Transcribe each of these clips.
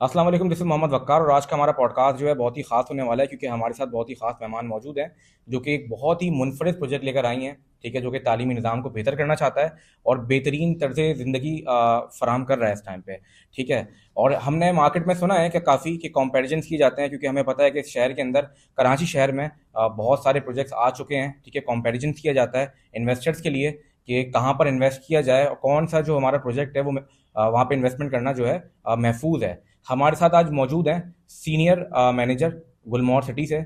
अस्सलाम वालेकुम, this is Mohammad वक्कार और आज का हमारा पॉडकास्ट जो है बहुत ही ख़ास होने वाला है क्योंकि हमारे साथ बहुत ही ख़ास मेहमान मौजूद हैं जो कि एक बहुत ही मुनफरिद प्रोजेक्ट लेकर आई हैं। ठीक है, जो कि तालीमी निज़ाम को बेहतर करना चाहता है और बेहतरीन तर्ज़ ज़िंदगी फ़राहम कर रहा है इस टाइम पे। ठीक है, और हमने मार्केट में सुना है कि काफ़ी कि कंपैरिजन्स किए जाते हैं क्योंकि हमें पता है कि इस शहर के अंदर, कराची शहर में बहुत सारे प्रोजेक्ट्स आ चुके हैं। ठीक है, कंपैरिजन किया जाता है इन्वेस्टर्स के लिए कि कहाँ पर इन्वेस्ट किया जाए और कौन सा जो हमारा प्रोजेक्ट है वो वहाँ पे इन्वेस्टमेंट करना जो है महफूज है। हमारे साथ आज मौजूद हैं सीनियर मैनेजर गुलमोहर सिटी से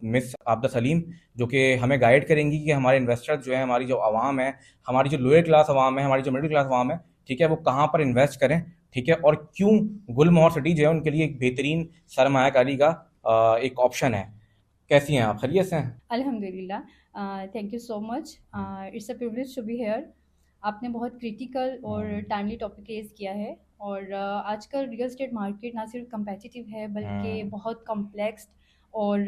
मिस आबदा सलीम, जो कि हमें गाइड करेंगी कि हमारे इन्वेस्टर्स जो है, हमारी जो आवाम है, हमारी जो लोअर क्लास आवाम है, हमारी जो मिडिल क्लास आवाम है, ठीक है, वो कहाँ पर इन्वेस्ट करें। ठीक है, और क्यों गुलमोहर सिटी जो है उनके लिए एक बेहतरीन सरमायाकारी का एक ऑप्शन है। कैसी हैं आप? खैरियत से हैं? अल्हम्दुलिल्लाह, thank you so much. It's a privilege to be here. आपने बहुत क्रिटिकल और हम्म, टाइमली टॉपिक रेज किया है। और आजकल रियल एस्टेट मार्केट ना सिर्फ competitive है बल्कि हम्म, बहुत कॉम्प्लेक्स और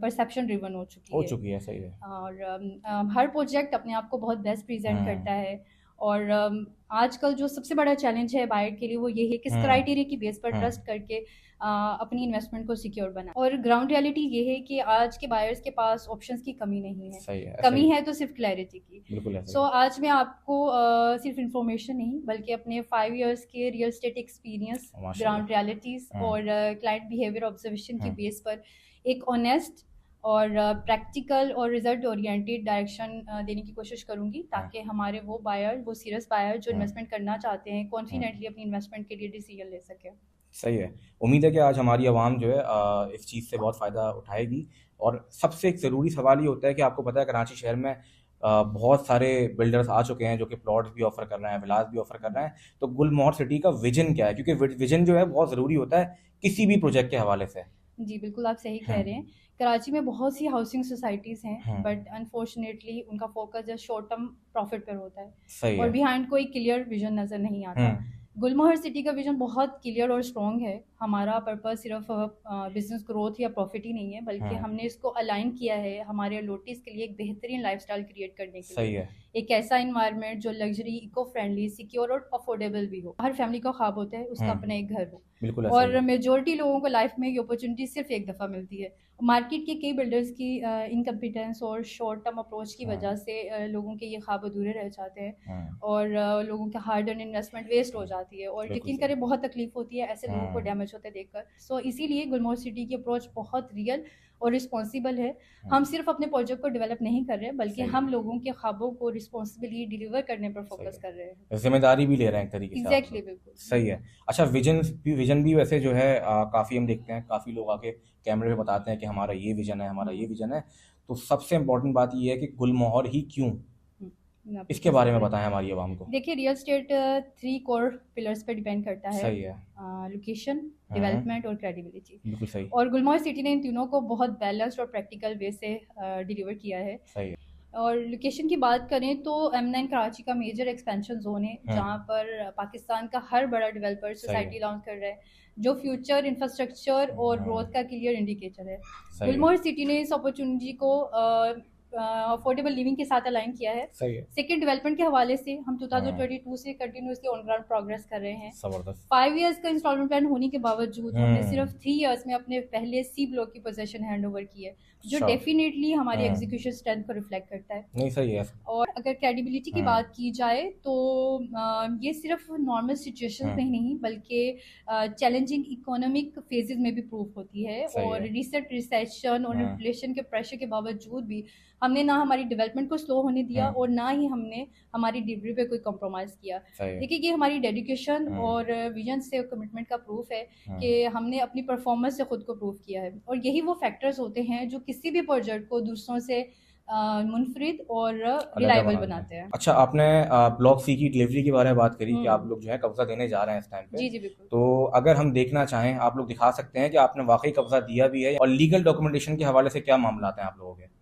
परसेप्शन ड्रिवन हो चुकी हो है। चुकी है, सही है। और हर प्रोजेक्ट अपने आप को बहुत बेस्ट प्रेजेंट हम्म, करता है। और आजकल जो सबसे बड़ा चैलेंज है बायर के लिए वो ये है किस हम्म, क्राइटेरिया की बेस पर हम्म, ट्रस्ट करके अपनी इन्वेस्टमेंट को सिक्योर बना। और ग्राउंड रियलिटी ये है कि आज के बायर्स के पास ऑप्शंस की कमी नहीं है। सही है, ऐसा ही कमी है। है तो सिर्फ क्लैरिटी की। बिल्कुल ऐसा ही सो है। आज मैं आपको सिर्फ इंफॉर्मेशन नहीं बल्कि अपने 5 इयर्स के रियल एस्टेट एक्सपीरियंस, ग्राउंड माशाल्लाह। रियलिटीज़ हम्म, और क्लाइंट बिहेवियर ऑब्जर्वेशन की हम्म, बेस पर एक ऑनेस्ट और प्रैक्टिकल और रिजल्ट ओरिएंटेड डायरेक्शन देने की कोशिश करूंगी हम्म, ताकि हमारे वो बायर, वो सीरियस बायर जो हम्म, इन्वेस्टमेंट करना चाहते हैं, हम्म, कॉन्फिडेंटली अपनी इन्वेस्टमेंट के लिए डिसीजन ले सकें। सही है। उम्मीद है कि आज हमारी आवाम जो है इस चीज़ से बहुत फ़ायदा उठाएगी। और सबसे एक ज़रूरी सवाल ये होता है कि आपको पता है कराची शहर में बहुत सारे बिल्डर्स आ चुके हैं जो कि प्लॉट्स भी ऑफ़र कर रहे हैं, विलास भी ऑफ़र कर रहे हैं। तो गुलमोहर सिटी का विज़न क्या है? क्योंकि विज़न जो है बहुत ज़रूरी होता है किसी भी प्रोजेक्ट के हवाले से। जी, बिल्कुल आप सही कह हुँ, रहे हैं। कराची में बहुत सी हाउसिंग सोसाइटीज़ हैं, हुँ, बट अनफॉर्चुनेटली उनका focus just short term profit पर होता है सही और है। बिहाइंड कोई क्लियर विज़न नज़र नहीं हुँ, आता। गुलमोहर सिटी का विज़न बहुत क्लियर और स्ट्रॉन्ग है। हमारा पर्पस सिर्फ़ बिज़नेस ग्रोथ या प्रॉफ़िट ही नहीं है, बल्कि हुँ, हमने इसको अलाइन किया है हमारे लोटीज़ के लिए एक बेहतरीन लाइफ़स्टाइल क्रिएट करने के लिए। सही है। एक ऐसा एनवायरनमेंट जो लग्ज़री, इको फ्रेंडली, सिक्योर और अफ़ोर्डेबल भी हो। हर फैमिली का ख्वाब होता है उसका हुँ, अपना एक घर हो। बिल्कुल ऐसा ही और है। मेजॉरिटी लोगों को लाइफ में ये अपॉर्चुनिटी सिर्फ एक दफ़ा मिलती है। मार्केट के कई बिल्डर्स की इनकम्पिटेंस और शॉर्ट टर्म अप्रोच की हुँ, वजह से लोगों के ये ख्वाब अधूरे रह जाते हैं हुँ, और लोगों का हार्ड अर्न इन्वेस्टमेंट वेस्ट हो हुँ, जाती है और बिल्कुल यकीन सही। करें बहुत तकलीफ होती है ऐसे लोगों को हुँ, डैमेज होते देखकर। सो इसीलिए गुलमोहर सिटी की अप्रोच बहुत रियल और रिस्पॉन्सिबल है। हुँ, हम सिर्फ अपने प्रोजेक्ट को डेवलप नहीं कर रहे बल्कि सही हम है, लोगों के ख्वाबों को रिस्पॉन्सिबली डिलीवर करने पर सही फोकस कर रहे हैं। है। ज़िम्मेदारी भी ले रहे हैं एक तरीके से आप एग्जैक्टली, लोग। बिल्कुल सही बिल्कुल। है। अच्छा, विज़न भी वैसे जो है काफ़ी हम देखते हैं, काफ़ी लोग आके कैमरे पे बताते हैं कि हमारा ये विज़न है, हमारा ये हम्म। विज़न है। तो सबसे इम्पोर्टेंट बात ये है कि गुलमोहर ही क्यों? मैं आपको इसके कैसे बारे में बताऊँ। बताएँ हमारी आवाम को। देखिए, रियल एस्टेट 3 कोर पिलर्स पे डिपेंड करता है। सही है। लोकेशन, हुँ, डेवलपमेंट और क्रेडिबिलिटी। बिल्कुल सही, और गुलमोहर सिटी ने इन तीनों को बहुत बैलेंस्ड और प्रैक्टिकल वे से डिलीवर किया है। सही है। और लोकेशन की बात करें तो M9 कराची का मेजर एक्सपेंशन जोन है हुँ, जहाँ पर पाकिस्तान का हर बड़ा डेवलपर सही है। सोसाइटी लॉन्च कर रहा है, जो फ्यूचर इंफ्रास्ट्रक्चर और हुँ, ग्रोथ का क्लियर इंडिकेटर है। सही है, गुलमोहर सिटी ने इस अपॉर्चुनिटी को अफोर्डेबल लिविंग के साथ अलाइन किया है। सही है। सेकंड, डेवलपमेंट के हवाले से हम हुँ, 2022 से कंटिन्यूसली ऑन ग्राउंड प्रोग्रेस कर रहे हैं। ज़बरदस्त। 5 इयर्स का इंस्टॉलमेंट प्लान होने के बावजूद हमने हुँ, सिर्फ 3 इयर्स में अपने पहले सी ब्लॉक की पोजीशन हैंड ओवर की है, जो अच्छा। डेफिनेटली हमारी हुँ, एग्जीक्यूशन स्ट्रेंथ को रिफ्लेक्ट करता है। नहीं सही है। और अगर क्रेडिबिलिटी की हुँ, बात की जाए तो ये सिर्फ नॉर्मल सिचुएशंस हुँ, में ही नहीं बल्कि चैलेंजिंग इकोनॉमिक फेजेस में भी प्रूफ होती है। सही और है। रिसेंट रिसेशन और हुँ, इन्फ्लेशन के प्रेशर के बावजूद भी हमने ना हमारी डेवलपमेंट को स्लो होने दिया हुँ, और ना ही हमने हमारी डिलीवरी पे कोई कॉम्प्रोमाइज़ किया। सही है। देखिए, ये हमारी डेडिकेशन हुँ, और विजन से कमिटमेंट का प्रूफ है हुँ, कि हमने अपनी परफॉर्मेंस से खुद को प्रूव किया है। और यही वो फैक्टर्स होते हैं जो किसी भी प्रोजेक्ट को दूसरों से मुनफरिद और अलग रिलायबल बनाते हैं। बनाते हैं। अच्छा, आपने ब्लॉक सी की डिलीवरी के बारे में बात करी कि आप हुँ। लोग जो है कब्ज़ा देने जा रहे हैं इस टाइम पे। जी, जी, बिल्कुल। तो अगर हम देखना चाहें, आप लोग दिखा सकते हैं कि आपने वाक़ई कब्ज़ा दिया भी है और लीगल डॉक्यूमेंटेशन के हवाले से क्या मामलात हैं आप लोगों के?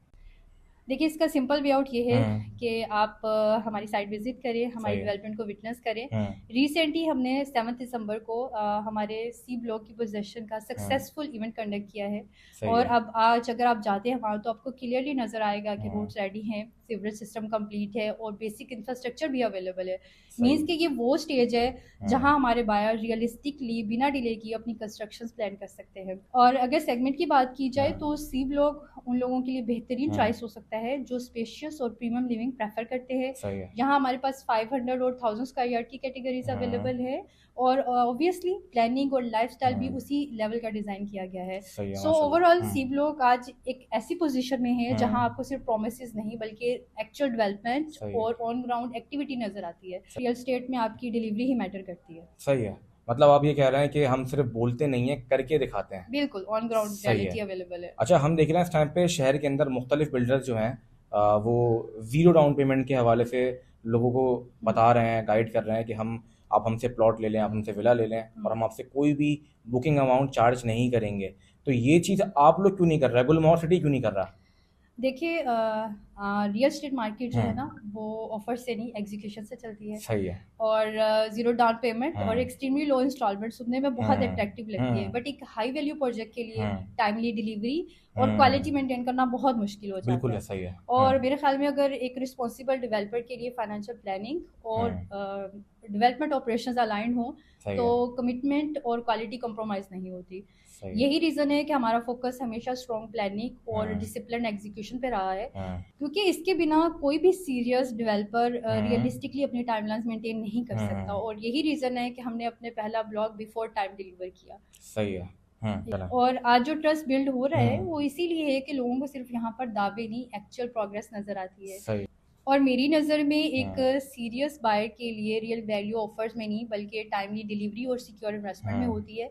देखिए, इसका सिंपल वे आउट ये है हम्म। कि आप हमारी साइट विजिट करें, हमारी सही है। डेवलपमेंट को विटनेस करें। हम्म। रिसेंटली हमने 7 दिसंबर को हमारे सी ब्लॉक की पोजेसन का हम्म। सक्सेसफुल इवेंट कंडक्ट किया है। सही और है। अब आज अगर आप जाते हैं वहाँ, तो आपको क्लियरली नज़र आएगा कि हम्म। रोड्स रेडी हैं, सीवरेज सिस्टम कंप्लीट है और बेसिक इंफ्रास्ट्रक्चर भी अवेलेबल है। सही मीन्स है। कि ये वो स्टेज है हम्म। जहाँ हमारे बायर रियलिस्टिकली बिना डिले की अपनी कंस्ट्रक्शन प्लान कर सकते हैं। और अगर सेगमेंट की बात की जाए, हम्म। तो सी ब्लॉक उन लोगों के लिए बेहतरीन हम्म। चॉइस हो सकता है जो स्पेशियस और प्रीमियम लिविंग प्रेफर करते हैं। सही है। यहाँ हमारे पास 500 और 1000 स्क्वायर यार्ड की कैटेगरीज हम्म। अवेलेबल है। और ऑब्वियसली प्लानिंग और लाइफस्टाइल भी हम्म। उसी लेवल का डिज़ाइन किया गया है। सही है सो माशाल्लाह। ओवरऑल सी हम्म। ब्लॉक आज एक ऐसी पोजीशन में है जहाँ हम्म। आपको सिर्फ प्रोमिसेस नहीं बल्कि एक्चुअल डेवलपमेंट सही है। और ऑन ग्राउंड एक्टिविटी नज़र आती है। रियल स्टेट में आपकी डिलीवरी ही मैटर करती है। सही है। मतलब आप ये कह रहे हैं कि हम सिर्फ बोलते नहीं हैं, करके दिखाते हैं। बिल्कुल ऑन ग्राउंड सही है। रियलिटी अवेलेबल है। अच्छा, हम देख रहे हैं इस टाइम पे शहर के अंदर मुख्तलिफ बिल्डर्स जो हैं वो ज़ीरो डाउन पेमेंट के हवाले से लोगों को बता रहे हैं, गाइड कर रहे हैं कि आप हमसे प्लॉट ले लें, आप हमसे विला ले लें और हम आपसे कोई भी बुकिंग अमाउंट चार्ज नहीं करेंगे। तो ये चीज़ आप लोग क्यों नहीं कर रहा है, गुलमोहर सिटी क्यों नहीं कर रहा? देखिए, रियल एस्टेट मार्केट जो है ना, हम्म। वो ऑफर से नहीं एग्जीक्यूशन से चलती है। सही है। और ज़ीरो डाउन पेमेंट और हम्म। एक्सट्रीमली लो इंस्टॉलमेंट सुनने में बहुत हम्म। अट्रैक्टिव लगती है, हम्म। बट एक हाई वैल्यू प्रोजेक्ट के लिए हम्म। टाइमली डिलीवरी और क्वालिटी हम्म। मेंटेन करना बहुत मुश्किल हो जाता बिल्कुल है। है। सही है। और मेरे ख्याल में अगर एक रिस्पॉन्सिबल डेवलपर के लिए फाइनेंशियल प्लानिंग और हम्म। डेवलपमेंट ऑपरेशंस अलाइन हो, सही तो है। कमिटमेंट और क्वालिटी कंप्रोमाइज़ नहीं होती। सही है। यही रीज़न है कि हमारा फोकस हमेशा स्ट्रॉन्ग प्लानिंग और हम्म। डिसिप्लिन एग्जीक्यूशन पे रहा है, हम्म। क्योंकि इसके बिना कोई भी सीरियस डेवलपर हम्म। रियलिस्टिकली अपनी टाइमलाइंस मेंटेन नहीं कर सकता। हम्म। और यही रीज़न है कि हमने अपने पहला ब्लॉग बिफोर टाइम डिलीवर किया। सही है। चला। और आज जो ट्रस्ट बिल्ड हो रहा है हम्म। वो इसीलिए है कि लोगों को सिर्फ यहाँ पर दावे नहीं, एक्चुअल प्रोग्रेस नज़र आती है। सही। और मेरी नज़र में एक हम्म। सीरियस बायर के लिए रियल वैल्यू ऑफर्स में नहीं बल्कि टाइमली डिलीवरी और सिक्योर इन्वेस्टमेंट में हम्म। होती है।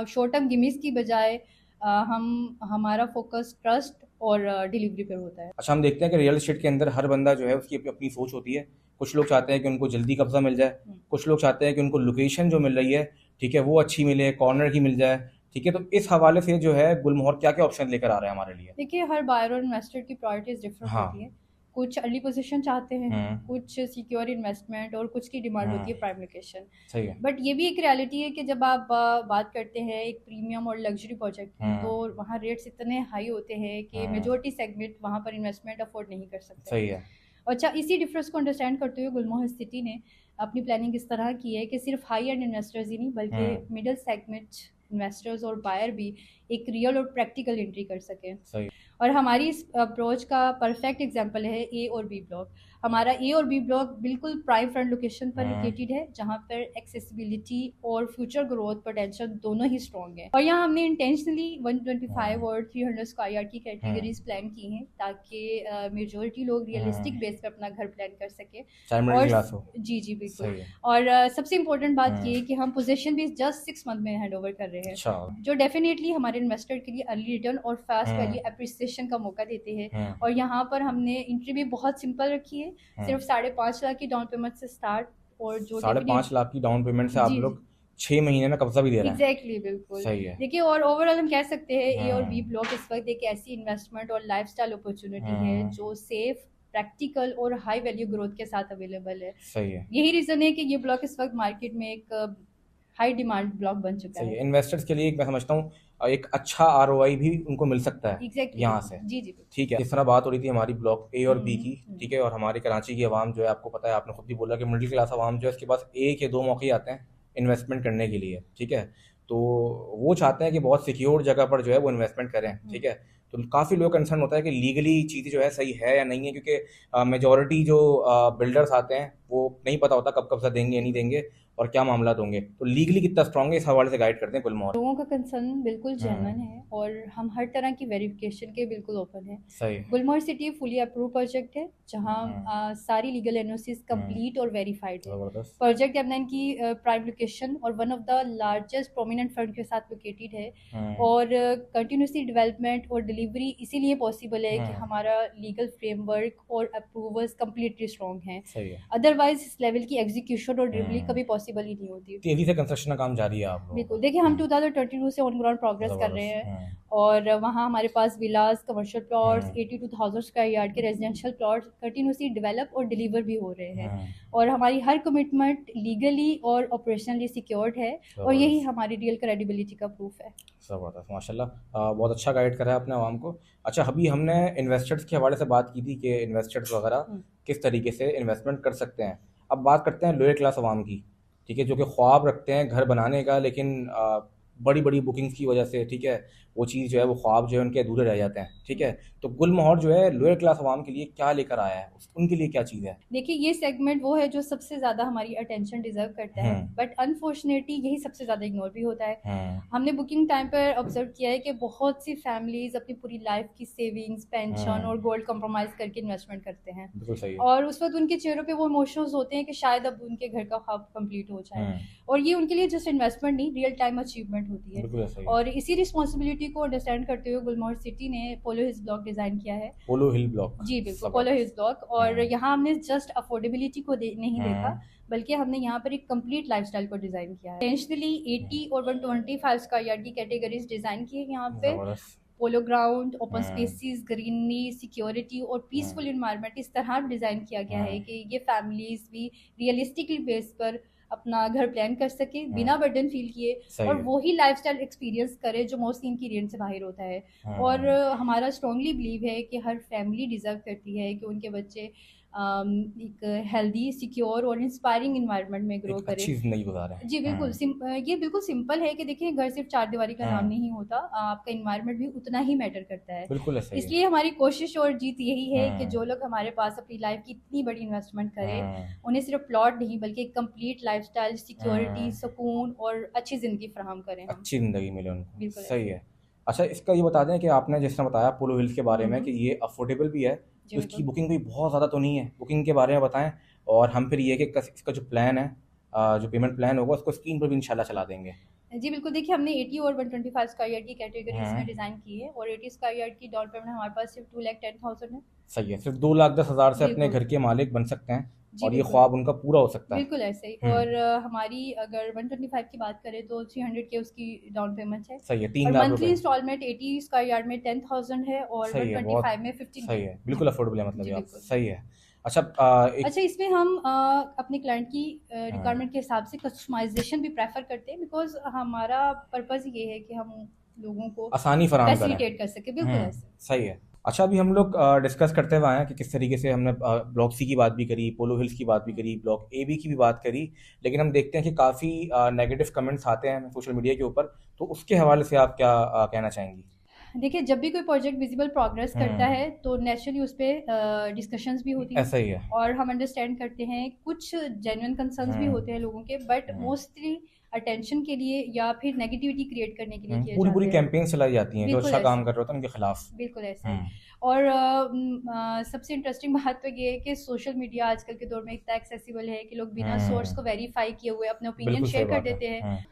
शॉर्ट टर्म गिमिस की बजाय हम हमारा फोकस ट्रस्ट और डिलीवरी पर होता है। अच्छा, हम देखते हैं कि रियल एस्टेट के अंदर हर बंदा जो है उसकी अपनी अपनी सोच होती है। कुछ लोग चाहते हैं कि उनको जल्दी कब्जा मिल जाए, हम्म। कुछ लोग चाहते हैं कि उनको लोकेशन जो मिल रही है, ठीक है, वो अच्छी मिले, कॉर्नर की मिल जाए। ठीक है, तो इस हवाले से जो है गुलमोहर क्या क्या ऑप्शन लेकर आ रहे हैं हमारे लिए? देखिए, हर बायर और इन्वेस्टर की प्रायोरिटीज डिफरेंट हाँ। होती है। कुछ अर्ली पोजीशन चाहते हैं, हम्म। कुछ सिक्योर इन्वेस्टमेंट और कुछ की डिमांड होती है प्राइम लोकेशन। सही है। बट ये भी एक रियलिटी है कि जब आप बात करते हैं एक प्रीमियम और लग्जरी प्रोजेक्ट की, तो वहाँ रेट्स इतने हाई होते हैं कि मेजोरिटी सेगमेंट वहाँ पर इन्वेस्टमेंट अफोर्ड नहीं कर सकते। सही है। अच्छा, इसी डिफरेंस को अंडरस्टैंड करते हुए गुलमोहर सिटी ने अपनी प्लानिंग इस तरह की है कि सिर्फ हाई एंड इन्वेस्टर्स ही नहीं बल्कि मिडिल सेगमेंट इन्वेस्टर्स और बायर भी एक रियल और प्रैक्टिकल एंट्री कर सकें। सही। और हमारी इस अप्रोच का परफेक्ट एग्जांपल है ए और बी ब्लॉक। हमारा ए और बी ब्लॉक बिल्कुल प्राइम फ्रंट लोकेशन पर लोकेटेड है, जहाँ पर एक्सेसिबिलिटी और फ्यूचर ग्रोथ पोटेंशियल दोनों ही स्ट्रॉन्ग है। और यहाँ हमने इंटेंशनली 125 और 300 स्क्वायर यार्ड की कैटेगरीज प्लान की हैं ताकि मेजोरिटी लोग रियलिस्टिक बेस पर अपना घर प्लान कर सके। और क्लास हो। जी जी बिल्कुल। सही है। और सबसे इम्पोर्टेंट बात ये है कि हम पोजीशन भी जस्ट 6 मंथ में हैंड ओवर कर रहे हैं, अच्छा। जो डेफिनेटली हमारे इन्वेस्टर के लिए अर्ली रिटर्न और फास्ट वैल्यू एप्रिसिएशन का मौका देते हैं। और यहाँ पर हमने एंट्री भी बहुत सिंपल रखी है, सिर्फ 5.5 लाख की डाउन पेमेंट से स्टार्ट। और जो 5.5 लाख की डाउन पेमेंट से आप लोग 6 महीने में कब्जा भी दे रहे हैं। एग्जैक्टली बिल्कुल। सही है। देखिए, और ओवरऑल हम कह सकते हैं ए और बी ब्लॉक इस वक्त एक ऐसी इन्वेस्टमेंट और लाइफस्टाइल अपॉर्चुनिटी है जो सेफ, प्रैक्टिकल और हाई वैल्यू ग्रोथ के साथ अवेलेबल है। सही है। यही रीजन है कि ये ब्लॉक इस वक्त मार्केट में एक हाई डिमांड ब्लॉक बन चुका है। इन्वेस्टर्स के लिए मैं समझता हूँ एक अच्छा आरओआई भी उनको मिल सकता है यहाँ से। जी जी ठीक है। इस तरह बात हो रही थी हमारी ब्लॉक ए और बी की, ठीक है। और हमारी कराची की आवाम जो है, आपको पता है, आपने खुद भी बोला कि मिडिल क्लास आवाम जो है, इसके पास एक या दो मौके आते हैं इन्वेस्टमेंट करने के लिए, ठीक है। तो वो चाहते हैं कि बहुत सिक्योर जगह पर जो है वो इन्वेस्टमेंट करें, ठीक है। तो काफ़ी लोग कंसर्न होता है कि लीगली चीज़ें जो है सही है या नहीं है, क्योंकि मेजॉरिटी जो बिल्डर्स आते हैं वो नहीं पता होता कब कब्जा देंगे या नहीं देंगे और क्या मामला होंगे। तो लीगली कितना स्ट्रांग है, इस हवाले से गाइड करते हैं गुलमोहर। लोगों का कंसर्न बिल्कुल जेन्युइन है और हम हर तरह की वेरिफिकेशन के बिल्कुल ओपन है। सही। गुलमोहर सिटी फुली अप्रूव प्रोजेक्ट है, जहां सारी लीगल एनओसीज कंप्लीट और वेरीफाइड है। प्रोजेक्ट M9 की प्राइम लोकेशन और one of the largest prominent front के साथ लोकेटेड है। और कंटिन्यूसली डेवलपमेंट और डिलीवरी इसीलिए पॉसिबल है कि हमारा लीगल फ्रेमवर्क और अप्रूवल्स कम्प्लीटली स्ट्रॉन्ग हैं। सही है। अदरवाइज इस लेवल की एग्जीक्यूशन और डिलीवरी कभी पॉसिबल पॉसिबल ही नहीं होती। तेजी से कंस्ट्रक्शन का काम जारी है आप लोगों बिल्कुल, का। देखिए हम 2022 से ऑन ग्राउंड प्रोग्रेस कर रहे जबरदस्त। हैं और वहाँ हमारे पास विलास, कमर्शियल प्लॉट्स, हम्म 82,000 स्क्वायर यार्ड के रेजिडेंशियल प्लॉट्स कंटिन्यूसली डेवलप और डिलीवर भी हो रहे हैं। हम्म और हमारी हर कमिटमेंट लीगली और ऑपरेशनली सिक्योर्ड है और यही जबरदस्त हमारी रियल क्रेडिबिलिटी का प्रूफ है। जबरदस्त माशाल्लाह। बहुत अच्छा गाइड करा है आपने आवाम को। अच्छा, अभी हमने इन्वेस्टर्स के हवाले से बात की थी कि इन्वेस्टर्स वगैरह हम्म। किस तरीके से इन्वेस्टमेंट कर सकते हैं। अब बात करते हैं लोअर क्लास अवाम की, ठीक है, जो कि ख्वाब रखते हैं घर बनाने का, लेकिन बड़ी बड़ी बुकिंग्स की वजह से, ठीक है, वो चीज़ जो है, वो ख्वाब जो है उनके अधूरे रह जाते हैं, ठीक है। तो गुल मोहर जो है लोअर क्लास अवाम के लिए क्या लेकर आया है, उनके लिए क्या चीज़ है? देखिए ये सेगमेंट वो है जो सबसे ज़्यादा हमारी अटेंशन डिजर्व करता है, बट अनफॉर्चुनेटली यही सबसे ज़्यादा इग्नोर भी होता है। हम्म हमने बुकिंग टाइम पर ऑब्जर्व किया है कि बहुत सी फैमिलीज अपनी पूरी लाइफ की सेविंग्स, पेंशन और गोल्ड कंप्रोमाइज करके इन्वेस्टमेंट करते हैं बिल्कुल सही है। और उस वक्त उनके चेहरों पे वो इमोशंस होते हैं कि शायद अब उनके घर का ख्वाब कंप्लीट हो जाए हम्म और ये उनके लिए जस्ट इन्वेस्टमेंट नहीं, रियल टाइम अचीवमेंट होती है। बिल्कुल सही है। और इसी रिस्पॉन्सिबिलिटी को अंडरस्टैंड करते हुए गुलमोहर सिटी ने पोलो हिल्स ब्लॉक डिज़ाइन किया है। पोलो हिल ब्लॉक। जी बिल्कुल, पोलो हिल्स ब्लॉक। और यहाँ हमने जस्ट अफोर्डेबिलिटी को नहीं देखा, हम्म बल्कि हमने यहाँ पर एक कंप्लीट लाइफस्टाइल को डिज़ाइन किया है। इंटेंशनली 80 और 125 स्क्वायर यार्ड की कैटेगरीज डिज़ाइन की है यहाँ पे। जबरदस्त। पोलो ग्राउंड, ओपन हम्म स्पेसिस, ग्रीनरी, सिक्योरिटी और पीसफुल इन्वायरमेंट इस तरह डिज़ाइन किया गया है कि ये फैमिलीज भी रियलिस्टिकली बेस पर अपना घर प्लान कर सके बिना बर्डन फील किए सही और है। वही लाइफस्टाइल एक्सपीरियंस करे जो मोस्टली इनकी रेंज से बाहर होता है। और हमारा स्ट्रांगली बिलीव है कि हर फैमिली डिजर्व करती है कि उनके बच्चे एक हेल्दी, सिक्योर और इंस्पायरिंग इन्वायरमेंट में ग्रो एक करें। अच्छी जिंदगी गुजारे हैं। जी बिल्कुल, ये बिल्कुल सिंपल है कि देखिए घर सिर्फ चार दीवारी का नाम हम्म नहीं होता, आपका इन्वायरमेंट भी उतना ही मैटर करता है। बिल्कुल सही है। इसलिए हमारी कोशिश और जीत यही है कि जो हम्म लोग हमारे पास अपनी लाइफ की इतनी बड़ी इन्वेस्टमेंट करें, हम्म उन्हें सिर्फ प्लॉट नहीं बल्कि एक कंप्लीट लाइफस्टाइल, सिक्योरिटी, हम्म सुकून और अच्छी ज़िंदगी फराहम करें हम। अच्छी ज़िंदगी मिले उनको। बिल्कुल सही ऐसे। है। अच्छा, इसका ये बता दें कि आपने जिस तरह बताया पोलो हिल्स के बारे में कि ये अफोर्डेबल भी है, जी तो इसकी बिल्कुल। बुकिंग कोई बहुत ज़्यादा तो नहीं है, बुकिंग के बारे में बताएं। और हम फिर ये कि इसका जो प्लान है, जो पेमेंट प्लान होगा, उसको स्क्रीन पर भी इंशाल्लाह चला देंगे। जी बिल्कुल, देखिए हमने 80 और 125 स्क्वायर यार्ड की कैटेगरी इसमें हम्म डिज़ाइन की है और 80 स्क्वायर यार्ड की डाउन पेमेंट हमारे पास सिर्फ 2,10,000 है। सही है। सिर्फ 2,10,000 से अपने बिल्कुल। घर के मालिक बन सकते हैं जी और ये बिल्कुल। ख्वाब उनका पूरा हो सकता है। बिल्कुल ऐसे ही। और हमारी अगर 125 की बात करें तो 300 के उसकी डाउन पेमेंट है सही है। और 3 लाख मंथली रुपए। इंस्टॉलमेंट 80 स्क्वायर यार्ड में 10,000 है और सही है, बहुत 125 में 15 सही है। है, बिल्कुल अफोर्डेबल है, मतलब जी ये आप बिल्कुल। सही है। अच्छा, एक अच्छा, इसमें हम अपने क्लाइंट की हाँ, रिक्वायरमेंट के हिसाब से कस्टमाइजेशन भी प्रेफर करते हैं, बिकॉज हमारा पर्पस ये है कि हम लोगों को आसानी फराहम करें। फैसिलिटेट कर सके। बिल्कुल ऐसे। सही है। अच्छा, अभी हम लोग डिस्कस करते हुए आए हैं कि किस तरीके से हमने ब्लॉक सी की बात भी करी, पोलो हिल्स की बात भी करी, ब्लॉक ए बी की भी बात करी, लेकिन हम देखते हैं कि काफ़ी नेगेटिव कमेंट्स आते हैं सोशल मीडिया के ऊपर, तो उसके हवाले से आप क्या कहना चाहेंगी? देखिए जब भी कोई प्रोजेक्ट विजिबल प्रोग्रेस करता हम्म है तो नेचुरली उस पर डिस्कशंस भी होती हैं ऐसा ही है। और हम अंडरस्टैंड करते हैं कुछ जेन्युइन कंसर्न्स भी होते हैं लोगों के, बट हम्म मोस्टली अटेंशन के लिए या फिर नेगेटिविटी क्रिएट करने के लिए किए पूरी पूरी जाते हैं। कैंपेन चलाई जाती हैं जो बिल्कुल अच्छा काम ऐसे। कर रहे होते हैं उनके खिलाफ। बिल्कुल ऐसे। हम्म और सबसे इंटरेस्टिंग बात तो ये है कि सोशल मीडिया आजकल के दौर में इतना एक्सेसिबल है कि लोग बिना सोर्स को वेरीफाई किए हुए अपने ओपिनियन बिल्कुल सही शेयर कर बात है। देते हैं।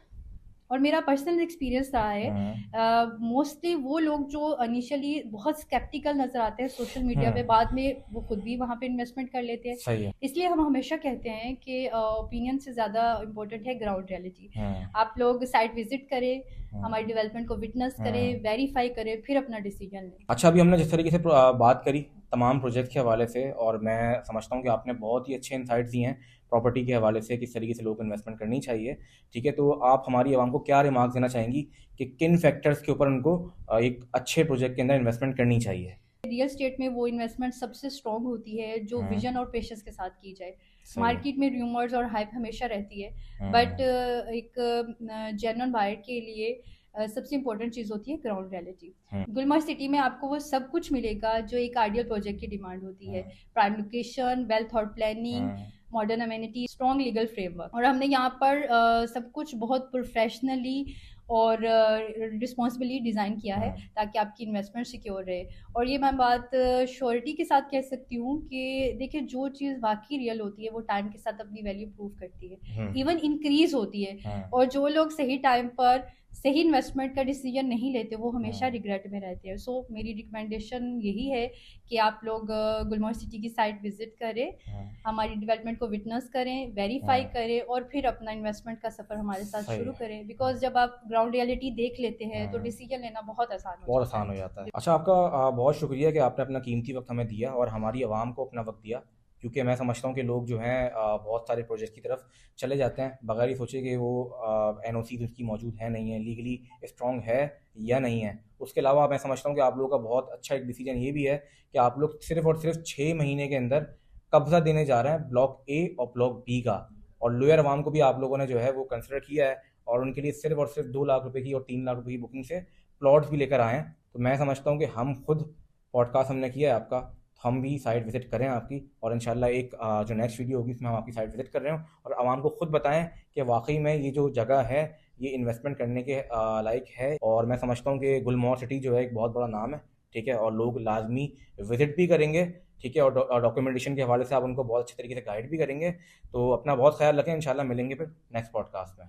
और मेरा पर्सनल एक्सपीरियंस रहा है, मोस्टली वो लोग जो इनिशियली बहुत स्केप्टिकल नज़र आते हैं सोशल मीडिया पे, बाद में वो खुद भी वहाँ पे इन्वेस्टमेंट कर लेते हैं। सही है। इसलिए हम हमेशा कहते हैं कि ओपिनियन से ज़्यादा इम्पोर्टेंट है ग्राउंड रियलिटी। आप लोग साइट विजिट करें, हमारी डेवलपमेंट को विटनेस करें, वेरीफाई करें, फिर अपना डिसीजन लें। अच्छा, अभी हमने जिस तरीके से बात करी तमाम प्रोजेक्ट के हवाले से, और मैं समझता हूँ कि आपने बहुत ही अच्छे इंसाइट्स दिए हैं प्रॉपर्टी के हवाले से, किस तरीके से लोग इन्वेस्टमेंट करनी चाहिए, ठीक है। तो आप हमारी आवाम को क्या रिमार्क देना चाहेंगी कि किन फैक्टर्स के ऊपर उनको एक अच्छे प्रोजेक्ट के अंदर इन्वेस्टमेंट करनी चाहिए? रियल स्टेट में वो इन्वेस्टमेंट सबसे स्ट्रॉन्ग होती है जो विजन और पेशेंस के साथ की जाए। मार्केट में रूमर्स और हाइप हमेशा रहती है, बट एक जेन्युइन बायर के लिए सबसे इम्पोर्टेंट चीज़ होती है ग्राउंड रियलिटी। गुलमर्ग सिटी में आपको वो सब कुछ मिलेगा जो एक आइडियल प्रोजेक्ट की डिमांड होती है। Prime location, well thought planning, modern amenity, strong legal framework. और हमने यहाँ पर सब कुछ बहुत प्रोफेशनली और रिस्पॉन्सिबली डिज़ाइन किया है ताकि आपकी इन्वेस्टमेंट सिक्योर रहे। और ये मैं बात श्योरिटी के साथ कह सकती हूँ कि देखिए जो चीज़ वाकई रियल होती है वो टाइम के साथ अपनी वैल्यू प्रूव करती है, इवन इंक्रीज होती है। और जो लोग सही टाइम पर सही इन्वेस्टमेंट का डिसीजन नहीं लेते वो हमेशा हम्म। रिग्रेट में रहते हैं। सो मेरी रिकमेंडेशन यही है कि आप लोग गुलमोहर सिटी की साइट विजिट करें, हम्म। हमारी डेवलपमेंट को विटनेस करें, वेरीफाई हम्म। करें और फिर अपना इन्वेस्टमेंट का सफ़र हमारे साथ सही शुरू है। करें। बिकॉज जब आप ग्राउंड रियलिटी देख लेते हैं तो हम्म। डिसीजन लेना बहुत आसान हो बहुत जाता आसान हो है। जाता है। अच्छा, आपका बहुत शुक्रिया कि आपने अपना कीमती वक्त हमें दिया और हमारी आवाम को अपना वक्त दिया, क्योंकि मैं समझता हूँ कि लोग जो हैं बहुत सारे प्रोजेक्ट की तरफ चले जाते हैं बगैर ही सोचे कि वो एनओसी उसकी मौजूद है नहीं है, लीगली स्ट्रांग है या नहीं है। उसके अलावा मैं समझता हूँ कि आप लोगों का बहुत अच्छा एक डिसीजन ये भी है कि आप लोग सिर्फ और सिर्फ 6 महीने के अंदर कब्जा देने जा रहे हैं ब्लॉक ए और ब्लॉक बी का, और लोअर आवाम को भी आप लोगों ने जो है वो कंसिडर किया है और उनके लिए सिर्फ और सिर्फ 2 लाख रुपए की और 3 लाख रुपए की बुकिंग से प्लॉट्स भी लेकर आए हैं। तो मैं समझता हूँ कि हम खुद पॉडकास्ट हमने किया है आपका, तो हम भी साइट विजिट करें आपकी, और इंशाल्लाह एक जो नेक्स्ट वीडियो होगी उसमें हम आपकी साइट विजिट कर रहे हो और आवाम को खुद बताएं कि वाकई में ये जो जगह है ये इन्वेस्टमेंट करने के लायक है। और मैं समझता हूँ कि गुलमोहर सिटी जो है एक बहुत बड़ा नाम है, ठीक है, और लोग लाजमी विजिट भी करेंगे, ठीक है, और डॉक्यूमेंटेशन के हवाले से आप उनको बहुत अच्छे तरीके से गाइड भी करेंगे। तो अपना बहुत ख्याल रखें, इंशाल्लाह मिलेंगे फिर नेक्स्ट पॉडकास्ट में।